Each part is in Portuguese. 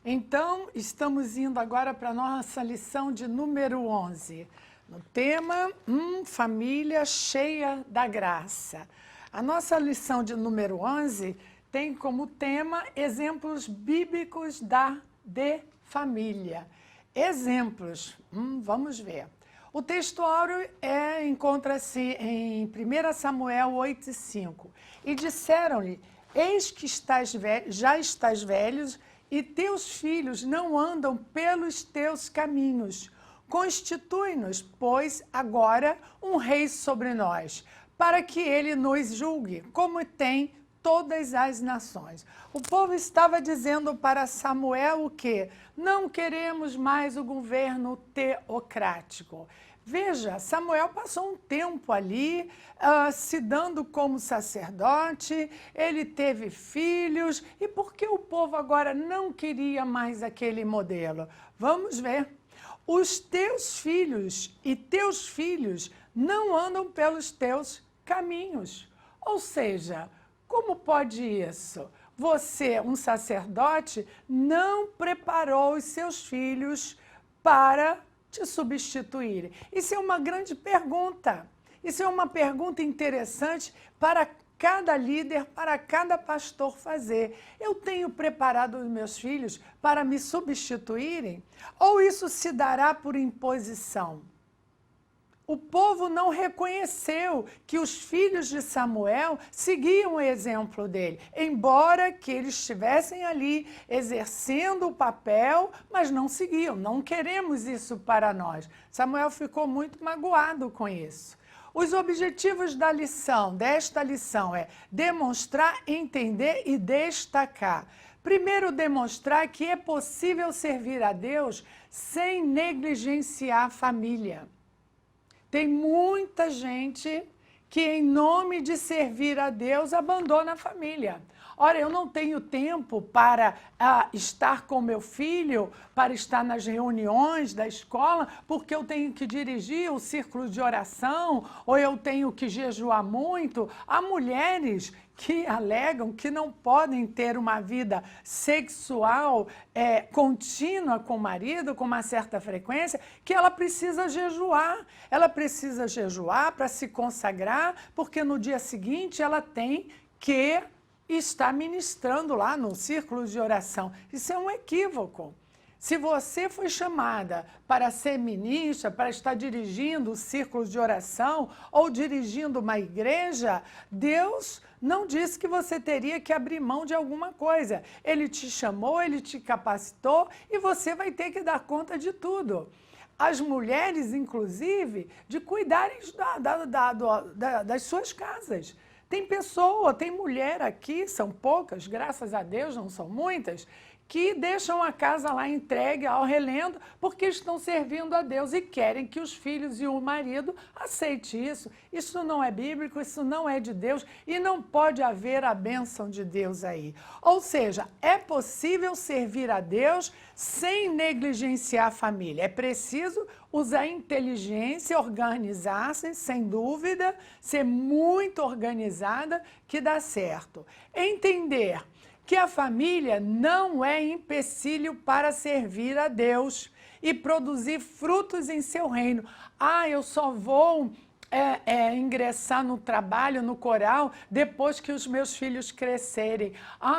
Então, estamos indo agora para a nossa lição de número 11, no tema Família Cheia da Graça. A nossa lição de número 11 tem como tema exemplos bíblicos de família. Exemplos, vamos ver. O texto áureo encontra-se em 1 Samuel 8:5. E disseram-lhe, eis que já estás velho, e teus filhos não andam pelos teus caminhos. Constitui-nos, pois, agora um rei sobre nós, para que ele nos julgue, como tem todas as nações. O povo estava dizendo para Samuel o quê? Não queremos mais o governo teocrático. Veja, Samuel passou um tempo ali, se dando como sacerdote, ele teve filhos, e por que o povo agora não queria mais aquele modelo? Vamos ver. Os teus filhos e teus filhos não andam pelos teus caminhos. Ou seja, como pode isso? Você, um sacerdote, não preparou os seus filhos para te substituírem. Isso é uma grande pergunta. Isso é uma pergunta interessante para cada líder, para cada pastor fazer. Eu tenho preparado os meus filhos para me substituírem? Ou isso se dará por imposição? O povo não reconheceu que os filhos de Samuel seguiam o exemplo dele, embora que eles estivessem ali exercendo o papel, mas não seguiam. Não queremos isso para nós. Samuel ficou muito magoado com isso. Os objetivos desta lição é demonstrar, entender e destacar. Primeiro, demonstrar que é possível servir a Deus sem negligenciar a família. Tem muita gente que, em nome de servir a Deus, abandona a família. Ora, eu não tenho tempo para estar com meu filho, para estar nas reuniões da escola, porque eu tenho que dirigir o círculo de oração, ou eu tenho que jejuar muito. Há mulheres que alegam que não podem ter uma vida sexual contínua com o marido, com uma certa frequência, que ela precisa jejuar. Ela precisa jejuar para se consagrar, porque no dia seguinte ela tem que estar ministrando lá no círculo de oração. Isso é um equívoco. Se você foi chamada para ser ministra, para estar dirigindo o círculo de oração ou dirigindo uma igreja, Deus não disse que você teria que abrir mão de alguma coisa. Ele te chamou, ele te capacitou e você vai ter que dar conta de tudo. As mulheres, inclusive, de cuidarem das suas casas. Tem tem mulher aqui, são poucas, graças a Deus não são muitas, que deixam a casa lá entregue ao relento porque estão servindo a Deus e querem que os filhos e o marido aceitem isso. Isso não é bíblico, isso não é de Deus e não pode haver a bênção de Deus aí. Ou seja, é possível servir a Deus sem negligenciar a família. É preciso usar inteligência, organizar-se, sem dúvida, ser muito organizada que dá certo. Entender que a família não é empecilho para servir a Deus e produzir frutos em seu reino. Eu só vou ingressar no trabalho, no coral, depois que os meus filhos crescerem.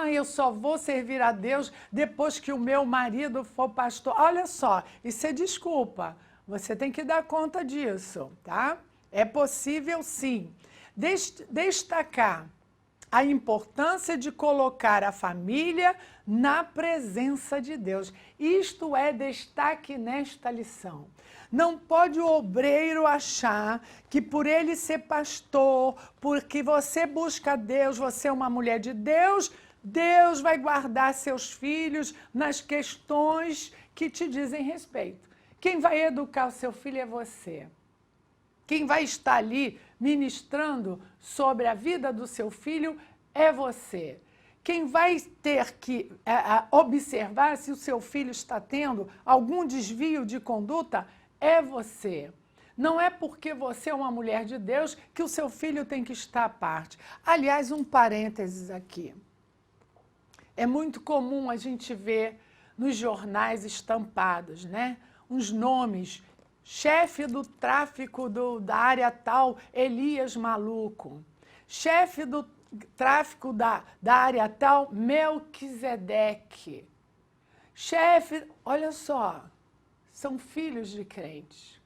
Eu só vou servir a Deus depois que o meu marido for pastor. Olha só, isso é desculpa. Você tem que dar conta disso, tá? É possível, sim. Destacar a importância de colocar a família na presença de Deus. Isto é destaque nesta lição. Não pode o obreiro achar que por ele ser pastor, porque você busca Deus, você é uma mulher de Deus, Deus vai guardar seus filhos nas questões que te dizem respeito. Quem vai educar o seu filho é você. Quem vai estar ali ministrando sobre a vida do seu filho é você. Quem vai ter que observar se o seu filho está tendo algum desvio de conduta é você. Não é porque você é uma mulher de Deus que o seu filho tem que estar à parte. Aliás, um parênteses aqui. É muito comum a gente ver nos jornais estampados, né? Uns nomes, chefe do tráfico da área tal, Elias Maluco. Chefe do tráfico da área tal, Melquisedeque. Chefe, olha só, são filhos de crentes.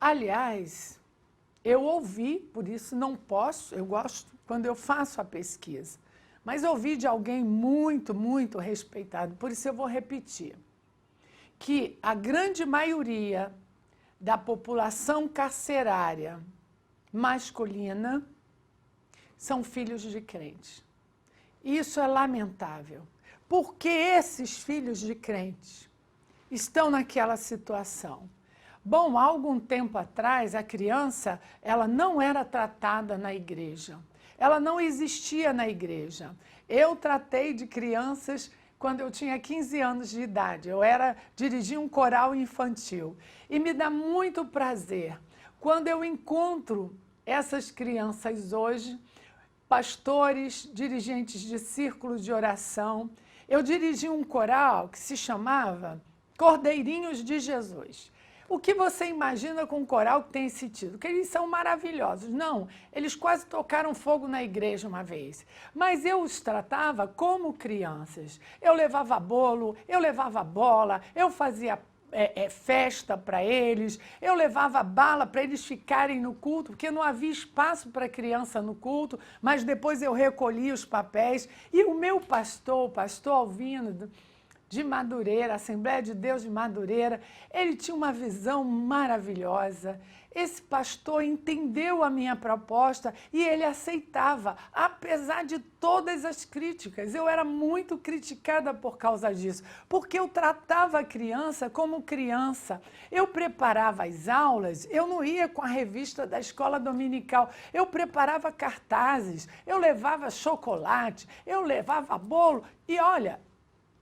Aliás, eu ouvi, por isso não posso, eu gosto quando eu faço a pesquisa, mas ouvi de alguém muito, muito respeitado, por isso eu vou repetir, que a grande maioria da população carcerária masculina são filhos de crentes. Isso é lamentável, porque esses filhos de crentes estão naquela situação. Bom, há algum tempo atrás, a criança, ela não era tratada na igreja. Ela não existia na igreja. Eu tratei de crianças quando eu tinha 15 anos de idade. Eu dirigia um coral infantil. E me dá muito prazer quando eu encontro essas crianças hoje, pastores, dirigentes de círculos de oração. Eu dirigi um coral que se chamava Cordeirinhos de Jesus. O que você imagina com um coral que tem esse título? Que eles são maravilhosos. Não, eles quase tocaram fogo na igreja uma vez. Mas eu os tratava como crianças. Eu levava bolo, eu levava bola, eu fazia festa para eles, eu levava bala para eles ficarem no culto, porque não havia espaço para criança no culto, mas depois eu recolhia os papéis. E o meu pastor, o pastor Alvino, de Madureira, Assembleia de Deus de Madureira, ele tinha uma visão maravilhosa. Esse pastor entendeu a minha proposta e ele aceitava, apesar de todas as críticas. Eu era muito criticada por causa disso, porque eu tratava a criança como criança. Eu preparava as aulas, eu não ia com a revista da escola dominical, eu preparava cartazes, eu levava chocolate, eu levava bolo e olha,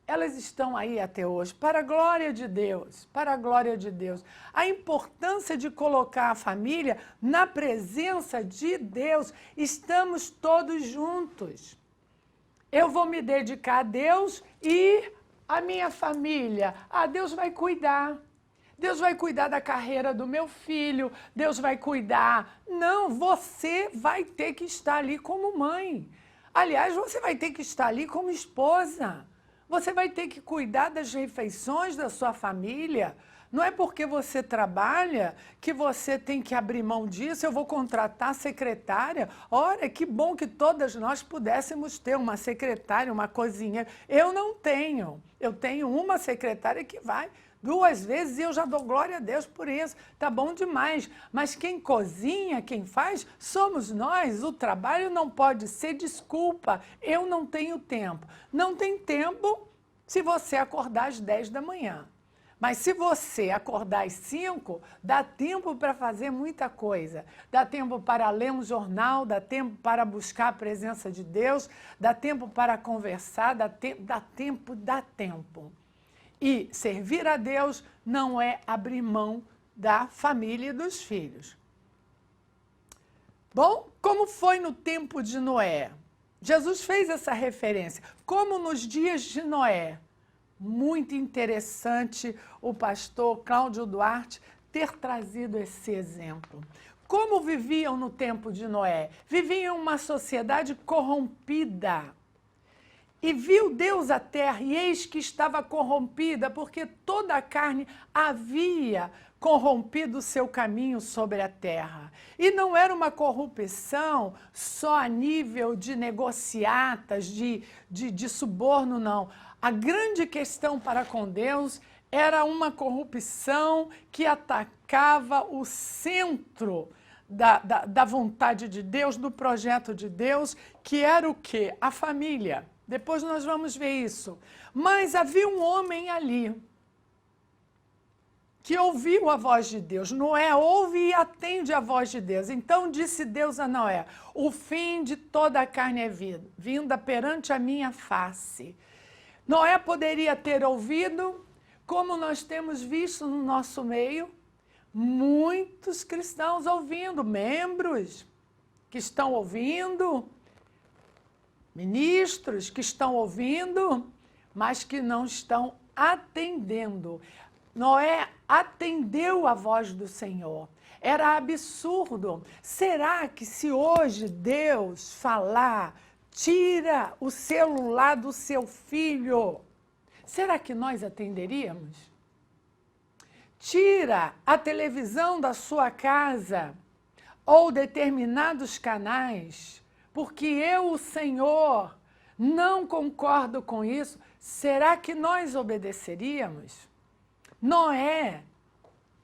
elas estão aí até hoje, para a glória de Deus, para a glória de Deus. A importância de colocar a família na presença de Deus, estamos todos juntos. Eu vou me dedicar a Deus e a minha família, Deus vai cuidar. Deus vai cuidar da carreira do meu filho, Deus vai cuidar. Não, você vai ter que estar ali como mãe. Aliás, você vai ter que estar ali como esposa. Você vai ter que cuidar das refeições da sua família. Não é porque você trabalha que você tem que abrir mão disso. Eu vou contratar secretária. Olha, que bom que todas nós pudéssemos ter uma secretária, uma cozinheira. Eu não tenho. Eu tenho uma secretária que vai 2 vezes e eu já dou glória a Deus por isso. Tá bom demais. Mas quem cozinha, quem faz, somos nós. O trabalho não pode ser desculpa. Eu não tenho tempo. Não tem tempo se você acordar às 10 da manhã. Mas se você acordar às 5, dá tempo para fazer muita coisa. Dá tempo para ler um jornal, dá tempo para buscar a presença de Deus, dá tempo para conversar, dá tempo. E servir a Deus não é abrir mão da família e dos filhos. Bom, como foi no tempo de Noé? Jesus fez essa referência. Como nos dias de Noé. Muito interessante o pastor Cláudio Duarte ter trazido esse exemplo. Como viviam no tempo de Noé? Viviam uma sociedade corrompida. E viu Deus a terra, e eis que estava corrompida, porque toda a carne havia corrompido o seu caminho sobre a terra. E não era uma corrupção só a nível de negociatas, de suborno, não. A grande questão para com Deus era uma corrupção que atacava o centro da vontade de Deus, do projeto de Deus, que era o quê? A família. Depois nós vamos ver isso. Mas havia um homem ali que ouviu a voz de Deus. Noé ouve e atende a voz de Deus. Então disse Deus a Noé: o fim de toda a carne é vinda perante a minha face. Noé poderia ter ouvido, como nós temos visto no nosso meio, muitos cristãos ouvindo, membros que estão ouvindo, ministros que estão ouvindo, mas que não estão atendendo. Noé atendeu a voz do Senhor. Era absurdo. Será que se hoje Deus falar, tira o celular do seu filho, será que nós atenderíamos? Tira a televisão da sua casa ou determinados canais, porque eu, o Senhor, não concordo com isso. Será que nós obedeceríamos? Noé,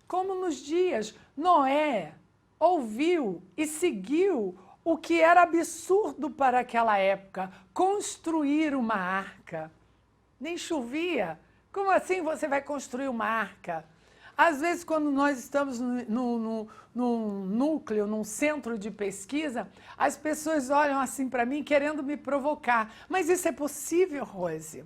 como nos dias, Noé ouviu e seguiu o que era absurdo para aquela época, construir uma arca. Nem chovia. Como assim você vai construir uma arca? Às vezes, quando nós estamos num núcleo, num centro de pesquisa, as pessoas olham assim para mim querendo me provocar. Mas isso é possível, Rose?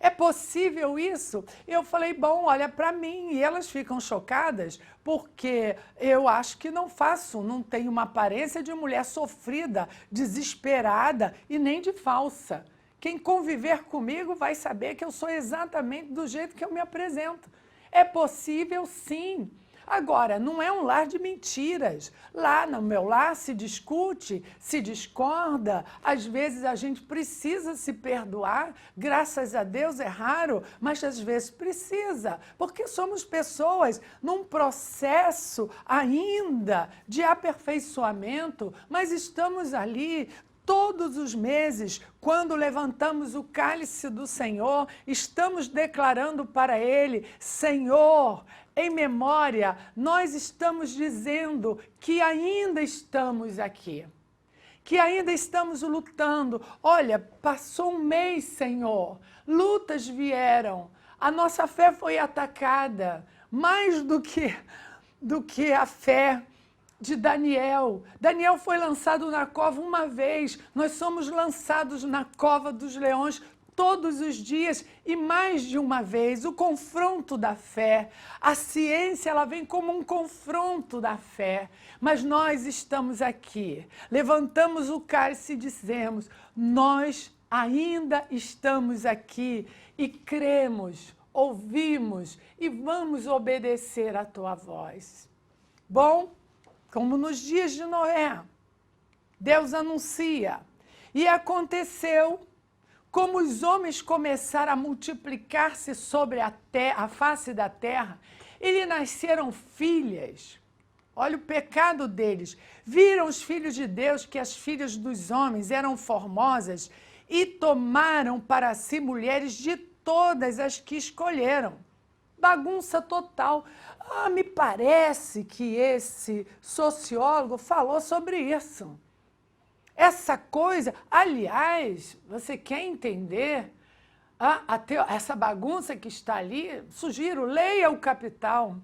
É possível isso? Eu falei, bom, olha para mim. E elas ficam chocadas porque eu acho que não faço, não tenho uma aparência de mulher sofrida, desesperada e nem de falsa. Quem conviver comigo vai saber que eu sou exatamente do jeito que eu me apresento. É possível, sim. Agora, não é um lar de mentiras. Lá no meu lar se discute, se discorda. Às vezes a gente precisa se perdoar. Graças a Deus é raro, mas às vezes precisa. Porque somos pessoas num processo ainda de aperfeiçoamento, mas estamos ali todos os meses, quando levantamos o cálice do Senhor, estamos declarando para Ele, Senhor, em memória, nós estamos dizendo que ainda estamos aqui, que ainda estamos lutando. Olha, passou um mês, Senhor, lutas vieram, a nossa fé foi atacada, mais do que a fé de Daniel. Daniel foi lançado na cova uma vez, nós somos lançados na cova dos leões todos os dias e mais de uma vez. O confronto da fé, a ciência, ela vem como um confronto da fé, mas nós estamos aqui, levantamos o cálice e dizemos, nós ainda estamos aqui e cremos, ouvimos e vamos obedecer a tua voz. Bom, como nos dias de Noé, Deus anuncia. E aconteceu, como os homens começaram a multiplicar-se sobre a face da terra, e lhe nasceram filhas. Olha o pecado deles. Viram os filhos de Deus que as filhas dos homens eram formosas e tomaram para si mulheres de todas as que escolheram. Bagunça total. Me parece que esse sociólogo falou sobre isso. Essa coisa, aliás, você quer entender essa bagunça que está ali? Sugiro, leia o Capital,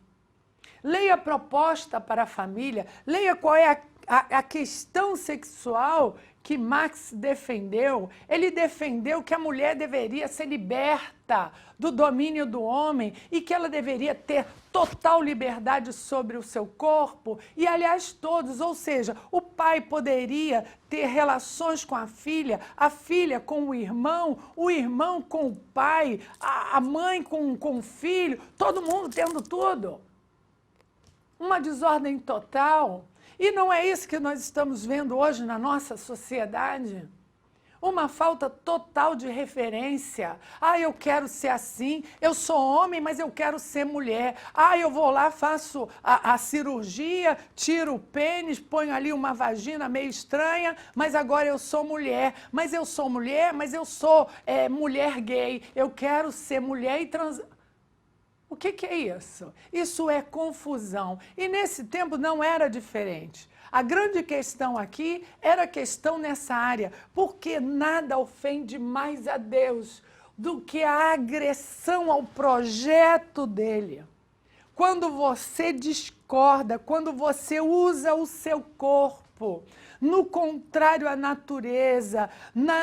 leia a proposta para a família, leia qual é a questão sexual que Marx defendeu. Ele defendeu que a mulher deveria ser liberta do domínio do homem e que ela deveria ter total liberdade sobre o seu corpo e, aliás, todos, ou seja, o pai poderia ter relações com a filha com o irmão com o pai, a mãe com o filho, todo mundo tendo tudo. Uma desordem total. E não é isso que nós estamos vendo hoje na nossa sociedade? Uma falta total de referência. Eu quero ser assim, eu sou homem, mas eu quero ser mulher. Eu vou lá, faço a cirurgia, tiro o pênis, ponho ali uma vagina meio estranha, mas agora eu sou mulher. Mas eu sou mulher, mas eu sou mulher gay. Eu quero ser mulher e O que é isso? Isso é confusão. E nesse tempo não era diferente. A grande questão aqui era a questão nessa área, porque nada ofende mais a Deus do que a agressão ao projeto dele. Quando você discorda, quando você usa o seu corpo no contrário à natureza,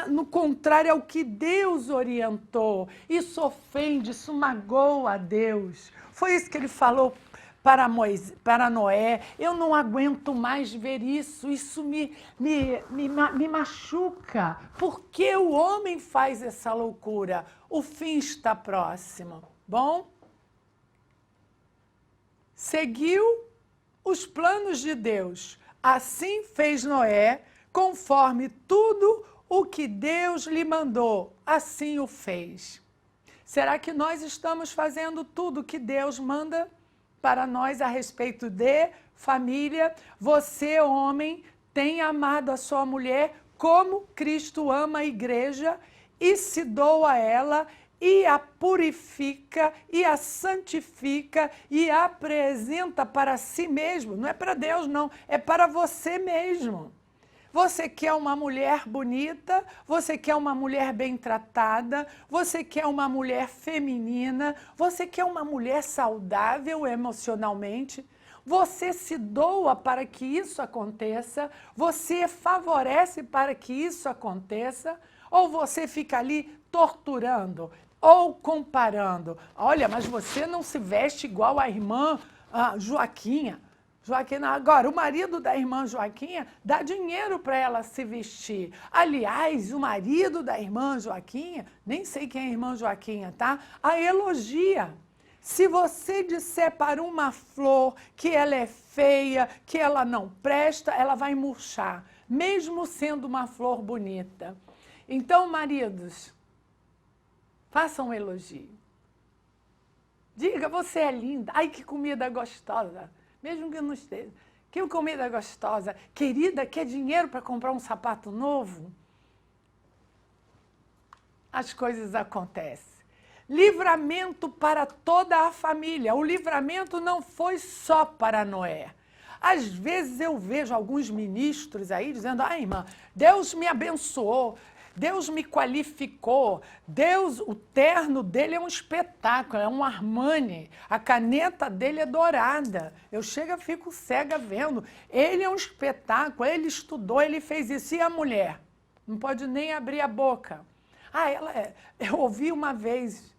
no contrário ao que Deus orientou, isso ofende, isso magoa a Deus. Foi isso que ele falou para Noé. Eu não aguento mais ver isso, isso me machuca. Por que o homem faz essa loucura? O fim está próximo. Bom, seguiu os planos de Deus. Assim fez Noé, conforme tudo o que Deus lhe mandou, assim o fez. Será que nós estamos fazendo tudo o que Deus manda para nós a respeito de família? Você, homem, tem amado a sua mulher como Cristo ama a igreja e se doa a ela e a purifica e a santifica e a apresenta para si mesmo. Não é para Deus, não, é para você mesmo. Você quer uma mulher bonita, você quer uma mulher bem tratada, você quer uma mulher feminina, você quer uma mulher saudável emocionalmente, você se doa para que isso aconteça, você favorece para que isso aconteça, ou você fica ali torturando ou comparando. Olha, mas você não se veste igual a irmã Joaquinha. Agora, o marido da irmã Joaquinha dá dinheiro para ela se vestir. Aliás, o marido da irmã Joaquinha, nem sei quem é a irmã Joaquinha, tá? A elogia. Se você disser para uma flor que ela é feia, que ela não presta, ela vai murchar, mesmo sendo uma flor bonita. Então, maridos, façam um elogio. Diga, você é linda. Ai, que comida gostosa. Mesmo que não esteja. Que comida gostosa. Querida, quer dinheiro para comprar um sapato novo? As coisas acontecem. Livramento para toda a família. O livramento não foi só para Noé. Às vezes eu vejo alguns ministros aí dizendo, irmã, Deus me abençoou, Deus me qualificou, Deus, o terno dele é um espetáculo, é um Armani, a caneta dele é dourada. Eu chego e fico cega vendo. Ele é um espetáculo, ele estudou, ele fez isso. E a mulher? Não pode nem abrir a boca. Eu ouvi uma vez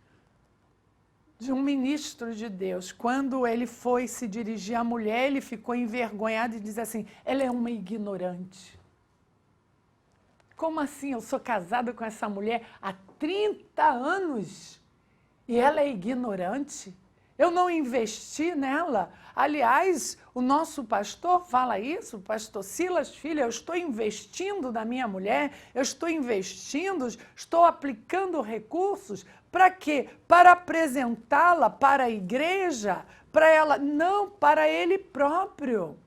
de um ministro de Deus, quando ele foi se dirigir à mulher, ele ficou envergonhado e diz assim, ela é uma ignorante. Como assim? Eu sou casada com essa mulher há 30 anos e ela é ignorante? Eu não investi nela? Aliás, o nosso pastor fala isso, o pastor Silas Filho, eu estou investindo na minha mulher, eu estou investindo, estou aplicando recursos, para quê? Para apresentá-la para a igreja, para ela, não para ele próprio.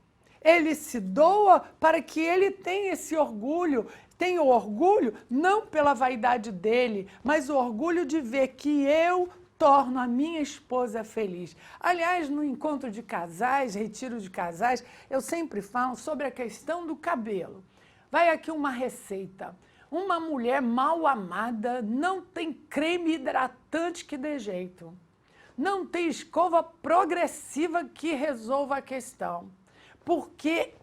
Ele se doa para que ele tenha esse orgulho. Tem o orgulho não pela vaidade dele, mas o orgulho de ver que eu torno a minha esposa feliz. Aliás, no encontro de casais, retiro de casais, eu sempre falo sobre a questão do cabelo. Vai aqui uma receita. Uma mulher mal amada não tem creme hidratante que dê jeito. Não tem escova progressiva que resolva a questão. Porque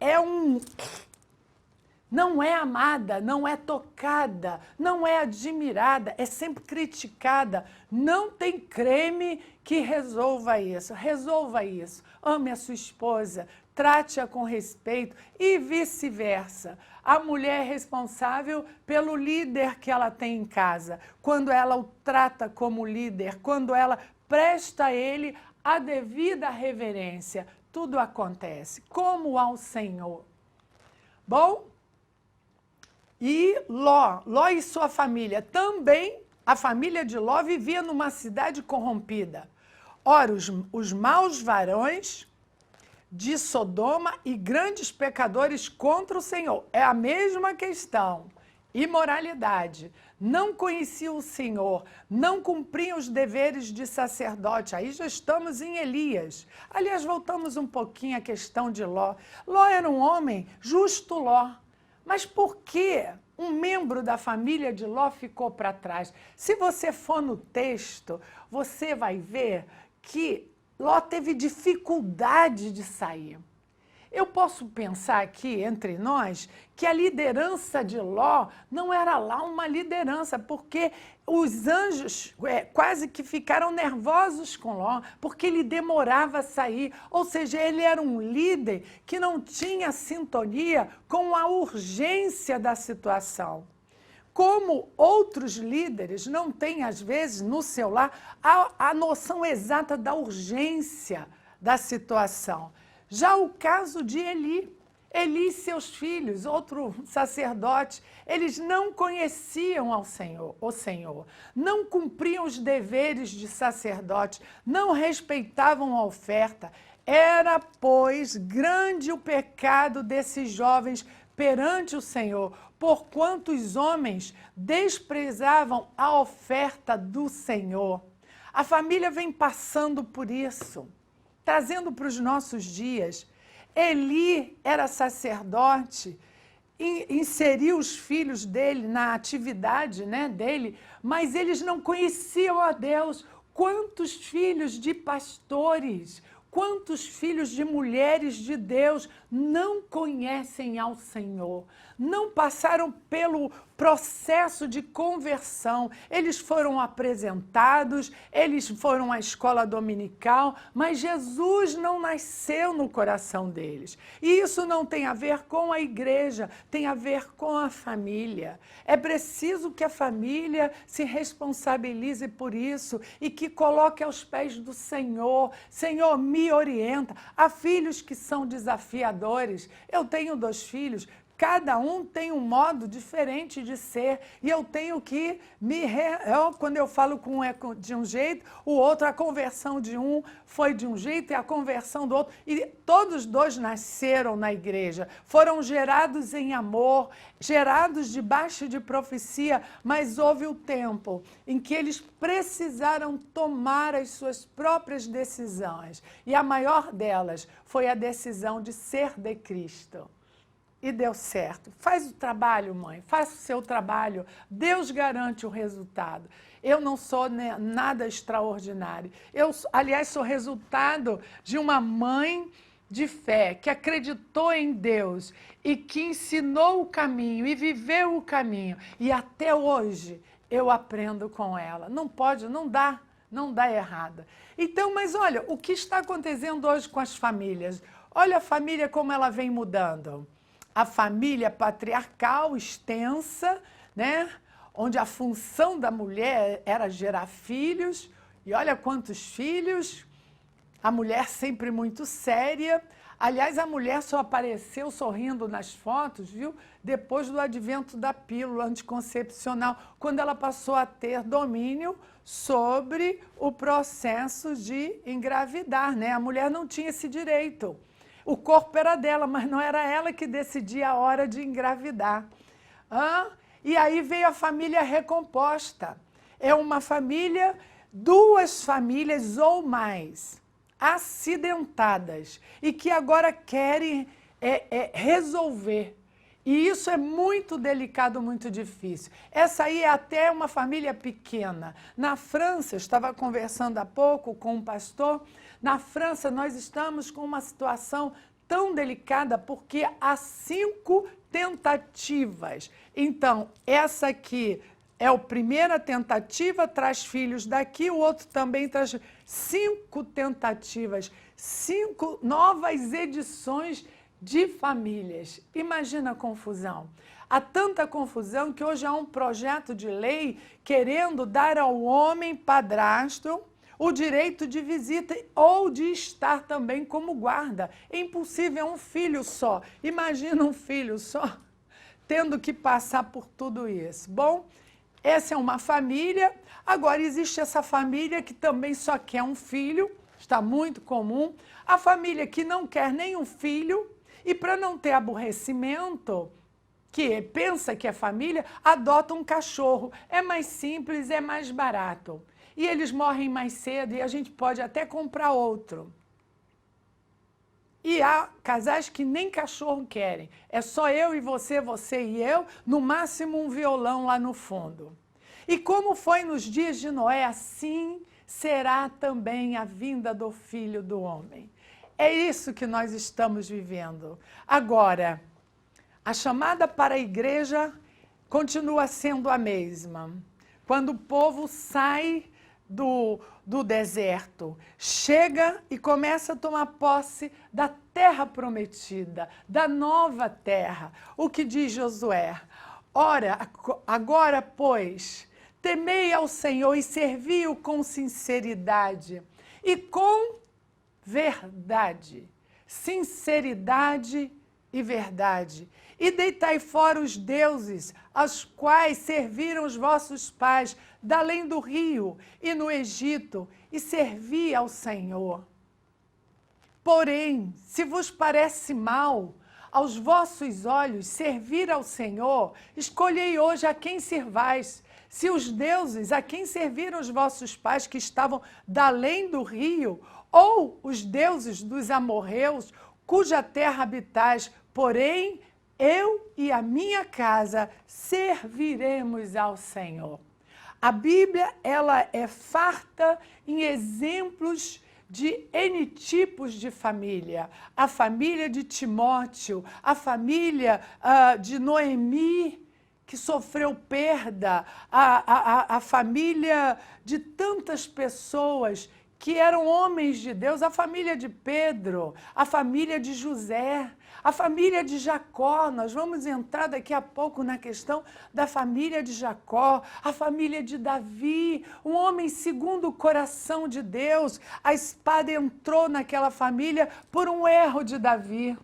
não é amada, não é tocada, não é admirada, é sempre criticada. Não tem creme que resolva isso. Resolva isso. Ame a sua esposa, trate-a com respeito e vice-versa. A mulher é responsável pelo líder que ela tem em casa. Quando ela o trata como líder, quando ela presta a ele a devida reverência, tudo acontece, como ao Senhor. Bom, e Ló e sua família, também a família de Ló vivia numa cidade corrompida. Ora, os maus varões de Sodoma e grandes pecadores contra o Senhor. É a mesma questão. Imoralidade. Não conheciam o Senhor, não cumpriam os deveres de sacerdote. Aí já estamos em Elias. Aliás, voltamos um pouquinho à questão de Ló. Ló era um homem, justo Ló. Mas por que um membro da família de Ló ficou para trás? Se você for no texto, você vai ver que Ló teve dificuldade de sair. Eu posso pensar aqui, entre nós, que a liderança de Ló não era lá uma liderança, porque os anjos quase que ficaram nervosos com Ló, porque ele demorava a sair. Ou seja, ele era um líder que não tinha sintonia com a urgência da situação. Como outros líderes não têm, às vezes, no seu lar, a noção exata da urgência da situação. Já o caso de Eli. Eli e seus filhos, outro sacerdote, eles não conheciam o Senhor, não cumpriam os deveres de sacerdote, não respeitavam a oferta. Era, pois, grande o pecado desses jovens perante o Senhor, porquanto os homens desprezavam a oferta do Senhor. A família vem passando por isso, trazendo para os nossos dias. Eli era sacerdote, inseriu os filhos dele na atividade, né, dele, mas eles não conheciam a Deus. Quantos filhos de pastores, quantos filhos de mulheres de Deus não conhecem ao Senhor, não passaram pelo processo de conversão. Eles foram apresentados, eles foram à escola dominical, mas Jesus não nasceu no coração deles. E isso não tem a ver com a igreja, tem a ver com a família. É preciso que a família se responsabilize por isso e que coloque aos pés do Senhor. Senhor, me orienta. Há filhos que são desafiadores. Eu tenho 2 filhos. Cada um tem um modo diferente de ser e eu tenho que quando eu falo com um é de um jeito, o outro, a conversão de um foi de um jeito e a conversão do outro. E todos 2 nasceram na igreja, foram gerados em amor, gerados debaixo de profecia, mas houve o tempo em que eles precisaram tomar as suas próprias decisões. E a maior delas foi a decisão de ser de Cristo. E deu certo. Faz o trabalho, mãe, faça o seu trabalho. Deus garante o resultado. Eu não sou nada extraordinário. Eu, aliás, sou resultado de uma mãe de fé que acreditou em Deus e que ensinou o caminho e viveu o caminho. E até hoje eu aprendo com ela. Não pode, não dá errada. Então, mas olha, o que está acontecendo hoje com as famílias? Olha a família como ela vem mudando. A família patriarcal extensa, né? Onde a função da mulher era gerar filhos, e olha quantos filhos, a mulher sempre muito séria. Aliás, a mulher só apareceu sorrindo nas fotos, viu? Depois do advento da pílula anticoncepcional, quando ela passou a ter domínio sobre o processo de engravidar, né? A mulher não tinha esse direito. O corpo era dela, mas não era ela que decidia a hora de engravidar. E aí veio a família recomposta. É uma família, 2 famílias ou mais, acidentadas, e que agora querem resolver. E isso é muito delicado, muito difícil. Essa aí é até uma família pequena. Na França, eu estava conversando há pouco com um pastor. Na França, nós estamos com uma situação tão delicada porque há 5 tentativas. Então, essa aqui é a primeira tentativa, traz filhos daqui, o outro também traz 5 tentativas, 5 novas edições de famílias. Imagina a confusão. Há tanta confusão que hoje há um projeto de lei querendo dar ao homem padrasto o direito de visita ou de estar também como guarda. É impossível, é um filho só. Imagina um filho só tendo que passar por tudo isso. Bom, essa é uma família. Agora existe essa família que também só quer um filho, está muito comum. A família que não quer nenhum filho e para não ter aborrecimento, que pensa que é família, adota um cachorro. É mais simples, é mais barato. E eles morrem mais cedo e a gente pode até comprar outro. E há casais que nem cachorro querem. É só eu e você, você e eu, no máximo um violão lá no fundo. E como foi nos dias de Noé, assim será também a vinda do Filho do Homem. É isso que nós estamos vivendo. Agora, a chamada para a igreja continua sendo a mesma. Quando o povo sai do deserto, chega e começa a tomar posse da terra prometida, da nova terra. O que diz Josué? Ora, agora, pois, temei ao Senhor e servi-o com sinceridade e com verdade. Sinceridade e verdade. E deitai fora os deuses, aos quais serviram os vossos pais, da além do rio e no Egito, e servi ao Senhor. Porém, se vos parece mal aos vossos olhos servir ao Senhor, escolhei hoje a quem servais. Se os deuses a quem serviram os vossos pais que estavam da além do rio, ou os deuses dos amorreus, cuja terra habitais, porém, eu e a minha casa serviremos ao Senhor. A Bíblia, ela é farta em exemplos de N tipos de família. A família de Timóteo, a família de Noemi, que sofreu perda, a família de tantas pessoas que eram homens de Deus, a família de Pedro, a família de José, a família de Jacó. Nós vamos entrar daqui a pouco na questão da família de Jacó, a família de Davi, um homem segundo o coração de Deus. A espada entrou naquela família por um erro de Davi,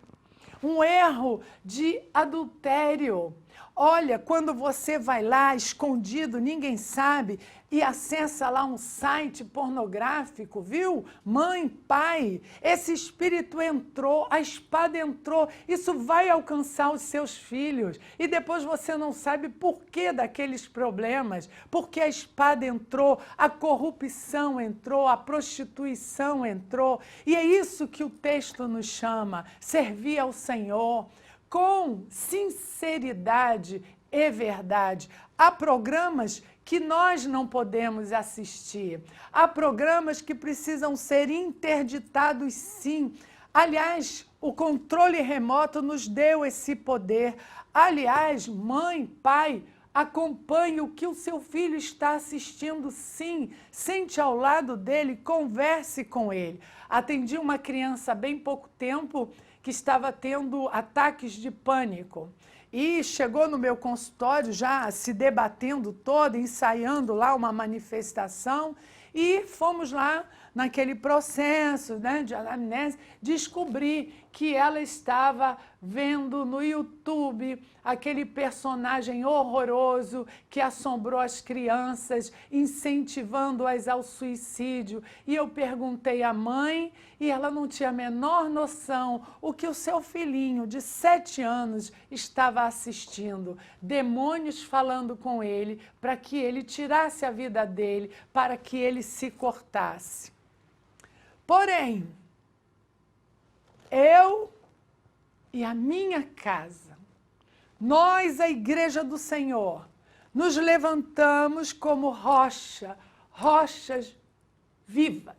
um erro de adultério. Olha, quando você vai lá escondido, ninguém sabe, e acessa lá um site pornográfico, viu? Mãe, pai, esse espírito entrou, a espada entrou, isso vai alcançar os seus filhos. E depois você não sabe por que daqueles problemas, porque a espada entrou, a corrupção entrou, a prostituição entrou. E é isso que o texto nos chama, servir ao Senhor com sinceridade e verdade. Há programas que nós não podemos assistir. Há programas que precisam ser interditados, sim. Aliás, o controle remoto nos deu esse poder. Aliás, mãe, pai, acompanhe o que o seu filho está assistindo, sim. Sente ao lado dele, converse com ele. Atendi uma criança há bem pouco tempo que estava tendo ataques de pânico. E chegou no meu consultório já se debatendo toda, ensaiando lá uma manifestação, e fomos lá naquele processo, né, de anamnese, descobri que ela estava vendo no YouTube aquele personagem horroroso que assombrou as crianças, incentivando-as ao suicídio. E eu perguntei à mãe, e ela não tinha a menor noção o que o seu filhinho de 7 anos estava assistindo. Demônios falando com ele para que ele tirasse a vida dele, para que ele se cortasse. Porém, eu e a minha casa, nós, a Igreja do Senhor, nos levantamos como rochas vivas.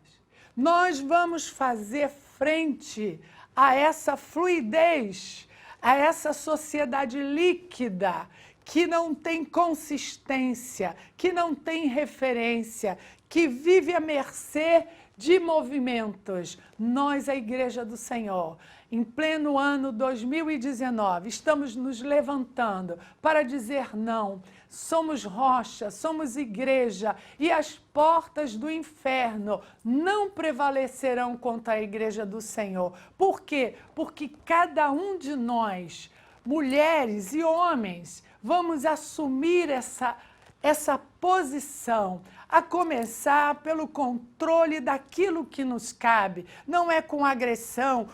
Nós vamos fazer frente a essa fluidez, a essa sociedade líquida, que não tem consistência, que não tem referência, que vive à mercê de movimentos. Nós, a Igreja do Senhor, em pleno ano 2019, estamos nos levantando para dizer não. Somos rocha, somos igreja, e as portas do inferno não prevalecerão contra a Igreja do Senhor. Por quê? Porque cada um de nós, mulheres e homens, vamos assumir essa posição, a começar pelo controle daquilo que nos cabe. Não é com agressão.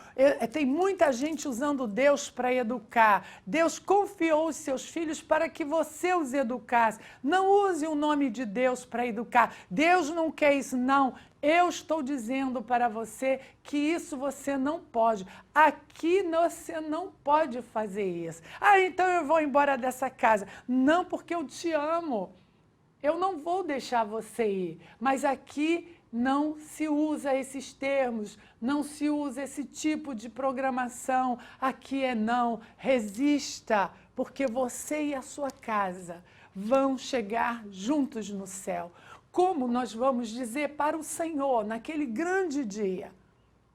Tem muita gente usando Deus para educar. Deus confiou os seus filhos para que você os educasse. Não use o nome de Deus para educar. Deus não quer isso, não. Eu estou dizendo para você que isso você não pode. Aqui você não pode fazer isso. Ah, então eu vou embora dessa casa. Não, porque eu te amo. Eu não vou deixar você ir, mas aqui não se usa esses termos, não se usa esse tipo de programação. Aqui é não, resista, porque você e a sua casa vão chegar juntos no céu. Como nós vamos dizer para o Senhor naquele grande dia?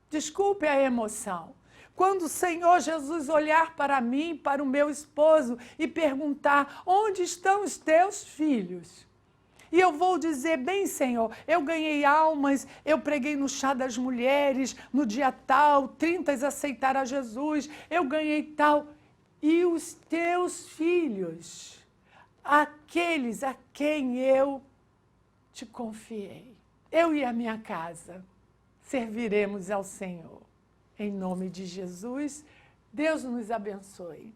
Desculpe a emoção. Quando o Senhor Jesus olhar para mim, para o meu esposo e perguntar: onde estão os teus filhos? E eu vou dizer: bem, Senhor, eu ganhei almas, eu preguei no chá das mulheres, no dia tal, 30 aceitaram a Jesus, eu ganhei tal. E os teus filhos, aqueles a quem eu te confiei, eu e a minha casa, serviremos ao Senhor. Em nome de Jesus, Deus nos abençoe.